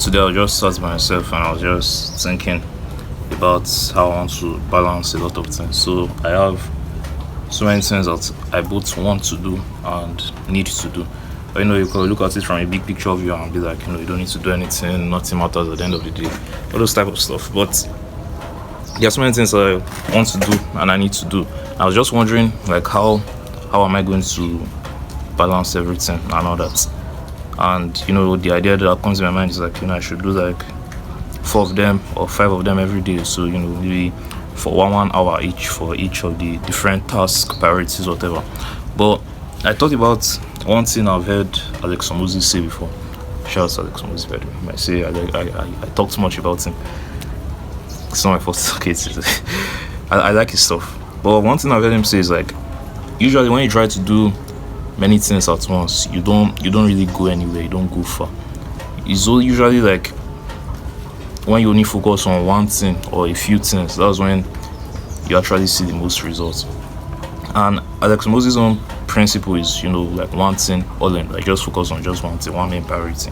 Today I was just sat by myself and I was just thinking about how I want to balance a lot of things. So I have so many things that I both want to do and need to do. But you can look at it from a big picture view and be like, you don't need to do anything, nothing matters at the end of the day, all those type of stuff. But there are so many things I want to do and I need to do. I was just wondering, like, how am I going to balance everything and all that? And the idea that comes in my mind is like, I should do like four of them or five of them every day. So maybe for one hour each for each of the different tasks, priorities, whatever. But I thought about one thing I've heard Alex Omozi say before. Shout out to Alex Omozi, by the way. I say I talk too much about him. It's not my fault. Okay, I like his stuff. But one thing I've heard him say is like, usually when you try to do many things at once, you don't really go anywhere. You don't go far. It's usually like when you only focus on one thing or a few things, that's when you actually see the most results. And Alex Moses' own principle is, like one thing all in, like just focus on just one thing, one main priority.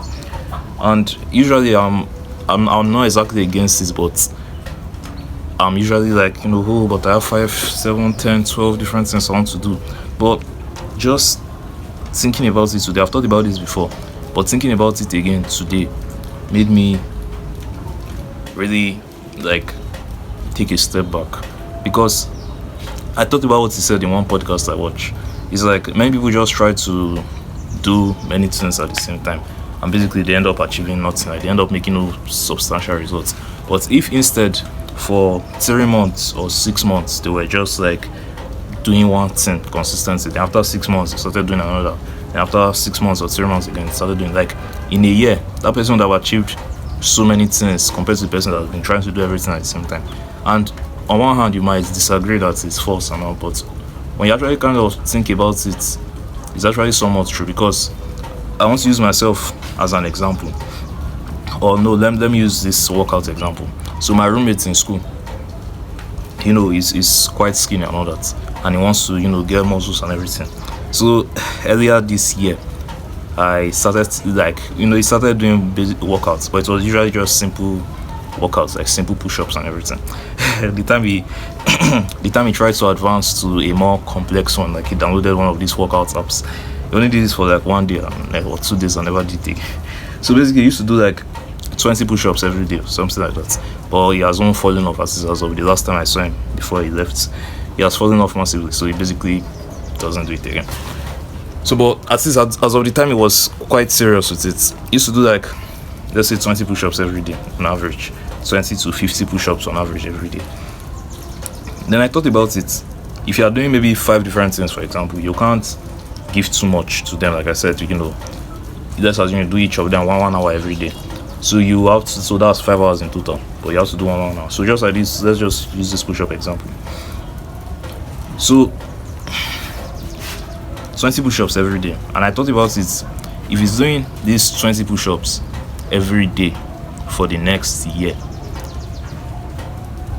And usually I'm not exactly against this, but I'm usually like, but I have 5, 7, 10, 12 different things I want to do. But just thinking about it today, I've thought about this before, but thinking about it again today made me really like take a step back, because I thought about what he said in one podcast I watched. It's like many people just try to do many things at the same time, and basically they end up achieving nothing. Like they end up making no substantial results. But if instead for 3 months or 6 months they were just like doing one thing consistently, then after 6 months they started doing another, and after 6 months or 3 months again they started doing, like in a year, that person would have achieved so many things compared to the person that has been trying to do everything at the same time. And on one hand you might disagree that it's false and all, but when you actually kind of think about it, it's actually somewhat true. Because I want to use myself as an example, or no, let me use this workout example. So my roommate in school, he's quite skinny and all that, and he wants to get muscles and everything. So earlier this year I started he started doing basic workouts, but it was usually just simple workouts, like simple push-ups and everything. the time he tried to advance to a more complex one, like he downloaded one of these workout apps. He only did this for like 1 day or 2 days and never did it. So basically he used to do like 20 push-ups every day or something like that, but he has not fallen off as of the last time I saw him before he left. He has fallen off massively, so he basically doesn't do it again. So but at least as of the time he was quite serious with it. He used to do like, let's say 20 push-ups every day on average, 20 to 50 push-ups on average every day. Then I thought about it. If you are doing maybe 5 different things, for example, you can't give too much to them. Like I said, let's assume you do each of them one hour every day. So you have to, so that's 5 hours in total, but you have to do 1 hour. So just like this, let's just use this push-up example. So 20 push-ups every day, and I thought about it. If he's doing these 20 push-ups every day for the next year,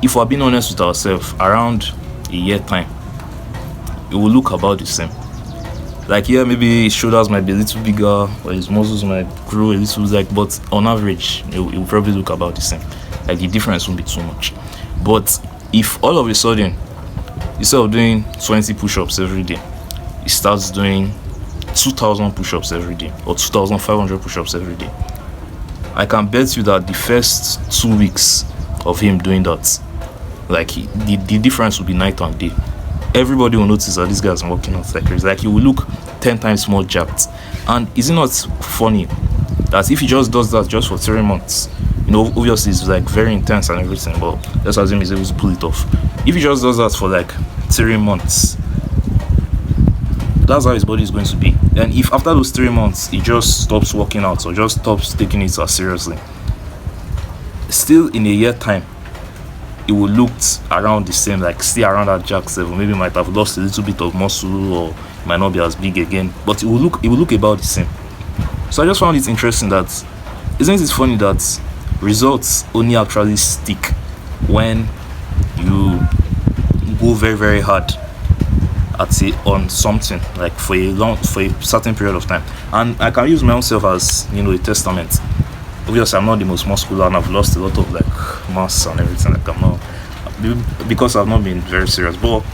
if we're being honest with ourselves, around a year time it will look about the same. Like, yeah, maybe his shoulders might be a little bigger or his muscles might grow a little, like, but on average it will probably look about the same. Like the difference won't be too much. But if all of a sudden, instead of doing 20 push-ups every day, he starts doing 2,000 push-ups every day or 2,500 push-ups every day, I can bet you that the first 2 weeks of him doing that, like the difference will be night and day. Everybody will notice that this guy's working out like crazy. Like he will look 10 times more jacked. And is it not funny that if he just does that just for 3 months, obviously it's like very intense and everything, but let's assume he's able to pull it off. If he just does that for like 3 months, that's how his body is going to be. And if after those 3 months he just stops working out or just stops taking it as seriously, still in a year time it will look around the same, like still around that jack level. Maybe might have lost a little bit of muscle or might not be as big again, but it will look about the same. So I just found it interesting that, isn't it funny that results only actually stick when you go very, very hard at it on something, like for a certain period of time. And I can use myself as a testament. obviously I'm not the most muscular, and I've lost a lot of like mass and everything. Like I'm not, because I've not been very serious. But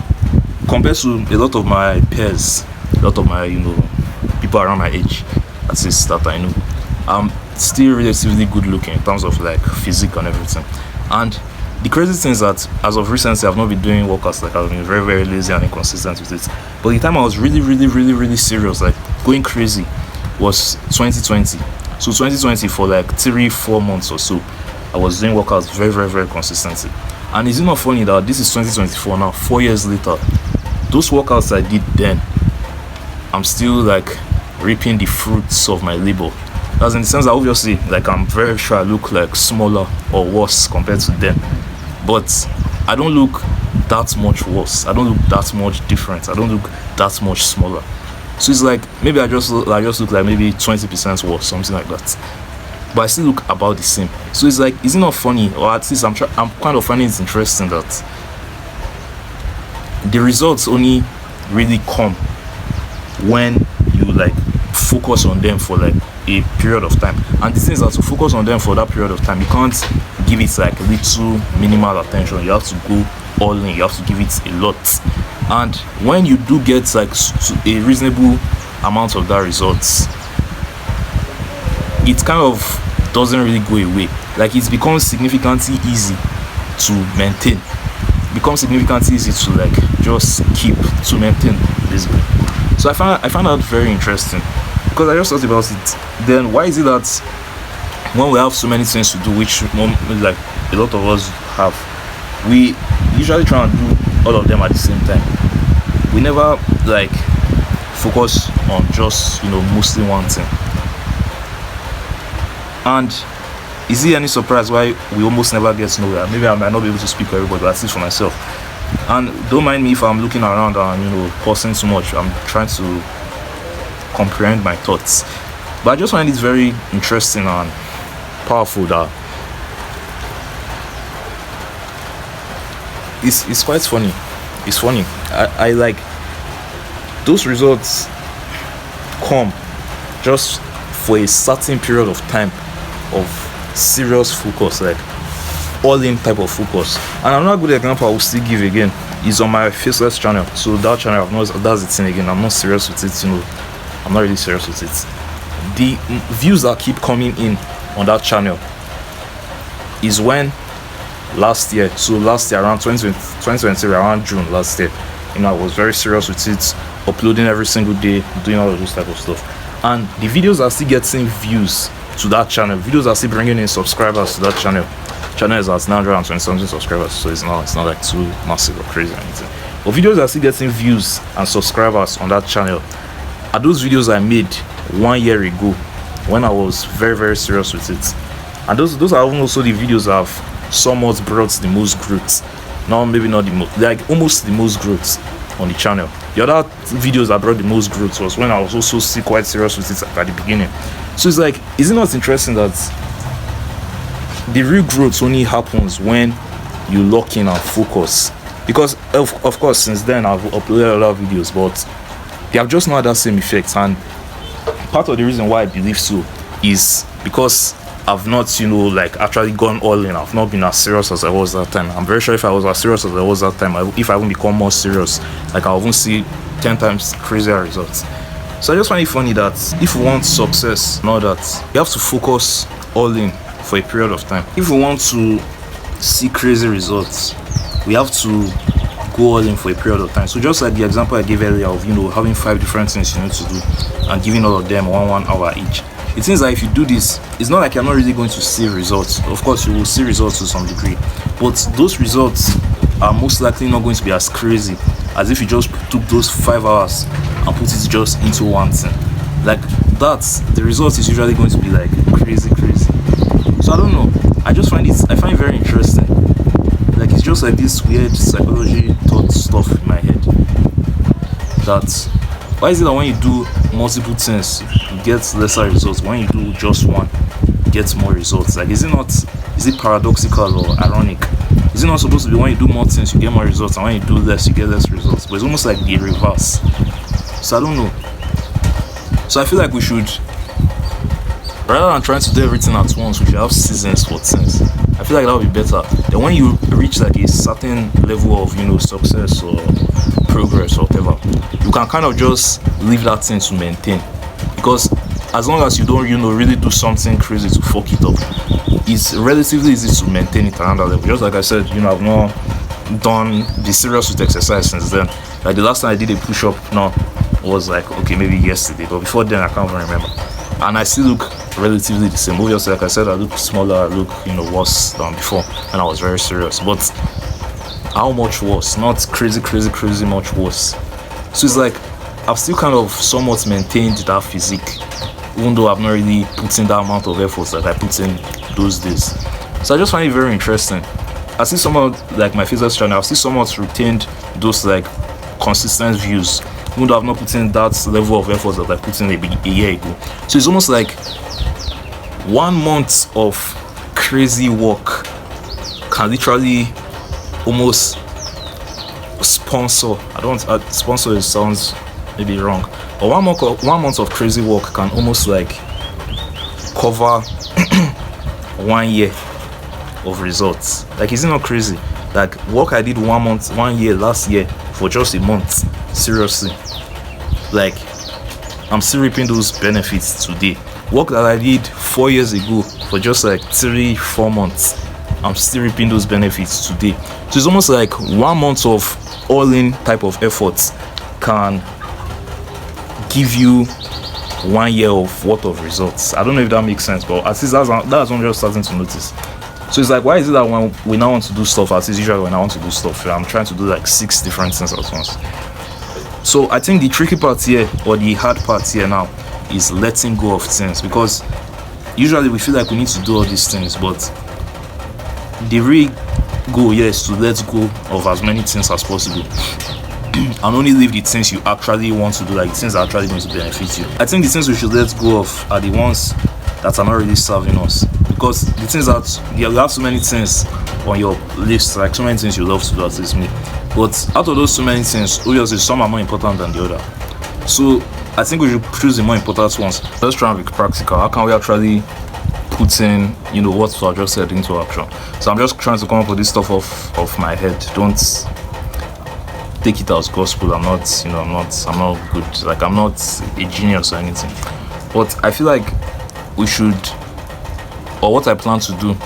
compared to a lot of my peers, a lot of my people around my age, at least that I know, I'm still relatively good looking in terms of like physique and everything. And the crazy thing is that as of recently, I've not been doing workouts. Like I've been very, very lazy and inconsistent with it. But the time I was really, really, really, really serious, like going crazy, was 2020. So 2020, for like 3-4 months or so, I was doing workouts very, very, very consistently. And is it not funny that this is 2024 now, 4 years later, those workouts I did then, I'm still like reaping the fruits of my labor. That's in the sense that obviously, like, I'm very sure I look like smaller or worse compared to them, but I don't look that much worse. I don't look that much different. I don't look that much smaller. So it's like maybe I just look like maybe 20% worse, something like that. But I still look about the same. So it's like, is it not funny? Or at least I'm kind of finding it interesting that the results only really come when you like focus on them for like a period of time. And the thing is that to focus on them for that period of time, you can't give it like little minimal attention. You have to go all in. You have to give it a lot. And when you do get like a reasonable amount of that results, it kind of doesn't really go away. Like it becomes significantly easy to maintain. It becomes significantly easy to like just keep to maintain basically. So I found that very interesting, because I just thought about it. Then why is it that when we have so many things to do, which like a lot of us have, we usually try and do all of them at the same time? We never like focus on just mostly one thing. And is it any surprise why we almost never get nowhere? Maybe I might not be able to speak for everybody, but at least for myself. And don't mind me if I'm looking around and pausing too much. I'm trying to comprehend my thoughts. But I just find it very interesting and powerful that it's quite funny. It's funny. I like those results come just for a certain period of time of serious focus, like all in type of focus. And another good example I will still give again is on my Faceless channel. So that channel, that's the thing again, I'm not serious with it, I'm not really serious with it. The views that keep coming in on that channel is when last year around 2020, around June last year, I was very serious with it, uploading every single day, doing all of those type of stuff. And the videos are still getting views to that channel. Videos are still bringing in subscribers to that channel. Channel is at 920 something subscribers, so it's not like too massive or crazy or anything. But videos are still getting views and subscribers on that channel. Are those videos I made 1 year ago when I was very, very serious with it. And those are also the videos I've somewhat brought the most growth. Now maybe not the most, like almost the most growth on the channel. The other videos that brought the most growth was when I was also still quite serious with it at the beginning. So it's like, isn't it interesting that the real growth only happens when you lock in and focus? Because of course since then I've uploaded a lot of videos, but they have just not had that same effect. And part of the reason why I believe so is because I've not like actually gone all in. I've not been as serious as I was that time. I'm very sure if I was as serious as I was that time, if I even become more serious, like I'll even see 10 times crazier results. So I just find it funny that if we want success, know that you have to focus all in for a period of time. If we want to see crazy results, we have to go all in for a period of time. So just like the example I gave earlier of having 5 different things you need to do and giving all of them 1 hour each, it seems like if you do this, it's not like you're not really going to see results. Of course you will see results to some degree, but those results are most likely not going to be as crazy as if you just took those 5 hours and put it just into one thing. Like that, the result is usually going to be like crazy. So I don't know, I find it very interesting. Like it's just like this weird psychology thought stuff in my head, that why is it that when you do multiple things you get lesser results, when you do just one you get more results? Like is it paradoxical or ironic? Is it not supposed to be when you do more things you get more results, and when you do less you get less results? But it's almost like the reverse. So I don't know. So I feel like we should rather than trying to do everything at once, we should have seasons for things. I feel like that would be better. Then when you reach like a certain level of success or progress or whatever, you can kind of just leave that thing to maintain. Because as long as you don't really do something crazy to fuck it up, it's relatively easy to maintain it around that level. Just like I said, I've not done the serious with exercise since then. Like the last time I did a push-up now was like, okay, maybe yesterday, but before then I can't even remember. And I still look relatively the same. Obviously, like I said, I look smaller, I look worse than before, and I was very serious. But how much worse? Not crazy much worse. So it's like I've still kind of somewhat maintained that physique, even though I've not really put in that amount of effort that I put in those days. So I just find it very interesting. I see somewhat like my fitness channel, I've still somewhat retained those like consistent views, even though I've not put in that level of effort that I put in a year ago. So it's almost like 1 month of crazy work can literally almost sponsor. Sponsor sounds maybe wrong, but 1 month of crazy work can almost like cover 1 year of results. Like, is it not crazy? Like, work I did 1 year last year for just a month. Seriously, like I'm still reaping those benefits today. Work that I did 4 years ago for just like 3-4 months, I'm still reaping those benefits today. So it's almost like 1 month of all-in type of efforts can give you 1 year of worth of results. I don't know if that makes sense, but at least that's what I'm just starting to notice. So it's like, why is it that when we now want to do stuff, at least usually when I want to do stuff, I'm trying to do like 6 different things at once. So I think the tricky part here, or the hard part here now, is letting go of things, because usually we feel like we need to do all these things, but the real goal here is to let go of as many things as possible and only leave the things you actually want to do, like the things that are actually going to benefit you. I think the things we should let go of are the ones that are not really serving us, because the things that you have so many things on your list, like so many things you love to do, at least me, but out of those so many things, obviously some are more important than the other. So I think we should choose the more important ones. Let's try and be practical. How can we actually put in what I just said into action? So I'm just trying to come up with this stuff off my head. Don't take it as gospel. I'm not good, like I'm not a genius or anything, but I feel like we should, or what I plan to do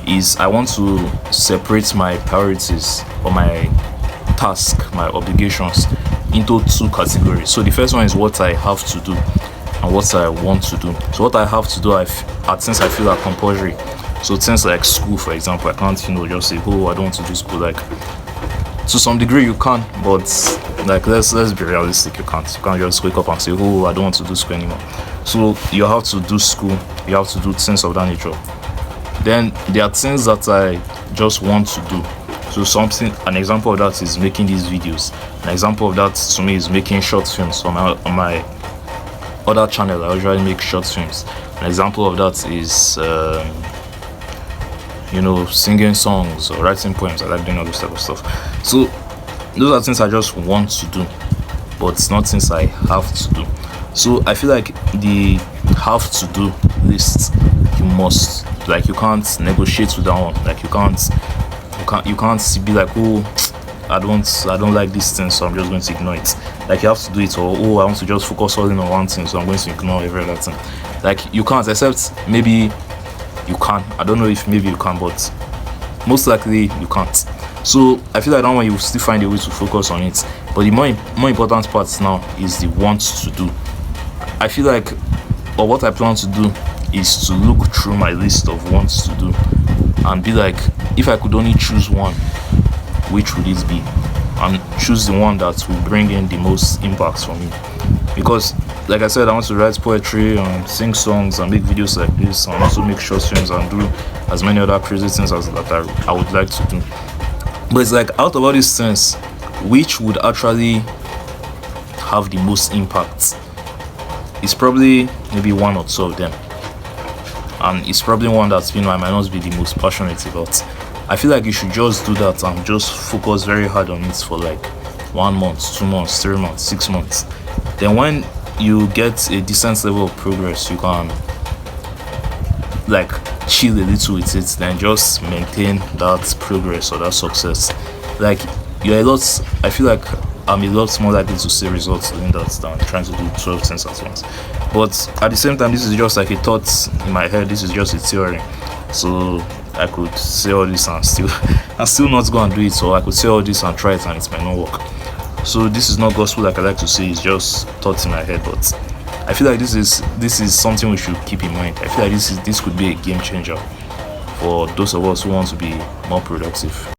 is, I want to separate my priorities or my task, my obligations, into 2 categories. So the first one is what I have to do and what I want to do. So what I have to do are things I feel are compulsory. So things like school, for example, I can't just say, oh, I don't want to do school. Like, to some degree you can, but like let's be realistic, you can't just wake up and say, oh, I don't want to do school anymore. So you have to do school, you have to do things of that nature. Then there are things that I just want to do. So an example of that is making these videos. An example of that to me is making short films. On my other channel, I usually make short films. An example of that is singing songs or writing poems. I like doing all this type of stuff. So those are things I just want to do, but it's not things I have to do. So I feel like the have to do list, you can't negotiate with that one. Like you can't be like, oh, I don't like this thing, so I'm just going to ignore it. Like, you have to do it, or oh, I want to just focus all in on one thing, so I'm going to ignore every other thing. Like, you can't, except maybe you can. I don't know if maybe you can, but most likely you can't. So I feel like that one you will still find a way to focus on it. But the more important part now is the want to do. I feel like, or what I plan to do is to look through my list of wants to do and be like, if I could only choose one, which would it be? And choose the one that will bring in the most impact for me. Because like I said, I want to write poetry and sing songs and make videos like this, and also make short films and do as many other crazy things as that I would like to do. But it's like, out of all these things, which would actually have the most impact? It's probably maybe one or two of them, and it's probably one that I might not be the most passionate about. I feel like you should just do that and just focus very hard on it for like 1 month, 2 months, 3 months, 6 months. Then when you get a decent level of progress, you can like chill a little with it, then just maintain that progress or that success. Like you're a lot. I feel like I'm a lot more likely to see results doing that than trying to do 12 things at once. But at the same time, this is just like a thought in my head. This is just a theory. So I could say all this and still not go and do it. Or I could say all this and try it and it might not work. So this is not gospel like I like to say. It's just thoughts in my head. But I feel like this is something we should keep in mind. I feel like this could be a game changer for those of us who want to be more productive.